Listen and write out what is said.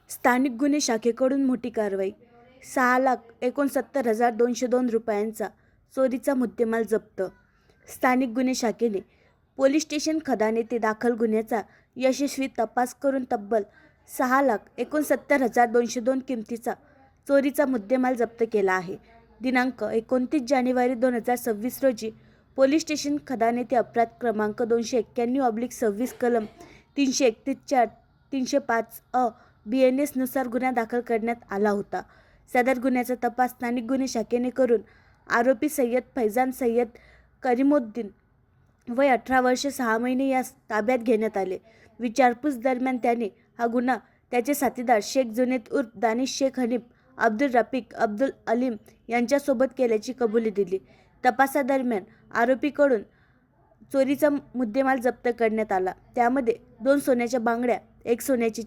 स्थानिक गुन्हे शाखेकडून मोठी कारवाई. 6,69,202 रुपयांचा चोरीचा मुद्देमाल जप्त. स्थानिक गुन्हे शाखेने पोलीस स्टेशन खदान येथे दाखल गुन्ह्याचा यशस्वी तपास करून तब्बल 6,69,202 किमतीचा चोरीचा मुद्देमाल जप्त केला आहे. दिनांक 29 जानेवारी 2026 रोजी पोलीस स्टेशन खदान येथे अपराध क्रमांक 291/26 कलम 331-305 BNS नुसार गुन्हा दाखल करण्यात आला होता. सदर गुन्ह्याचा तपास स्थानिक गुन्हे शाखेने करून आरोपी सय्यद फैजान सय्यद करीमुद्दीन वय 18 वर्ष 6 महिने यास ताब्यात घेण्यात आले. विचारपूस दरम्यान त्याने हा गुन्हा त्याचे साथीदार शेख जुनेद उर्फ दानिश शेख हनीफ अब्दुल रफिक अब्दुल अलीम यांच्यासोबत केल्याची कबुली दिली. तपासादरम्यान आरोपीकडून चोरीचा मुद्देमाल जप्त करण्यात आला. त्यामध्ये 2 सोन्याच्या बांगड्या, 1 सोन्याची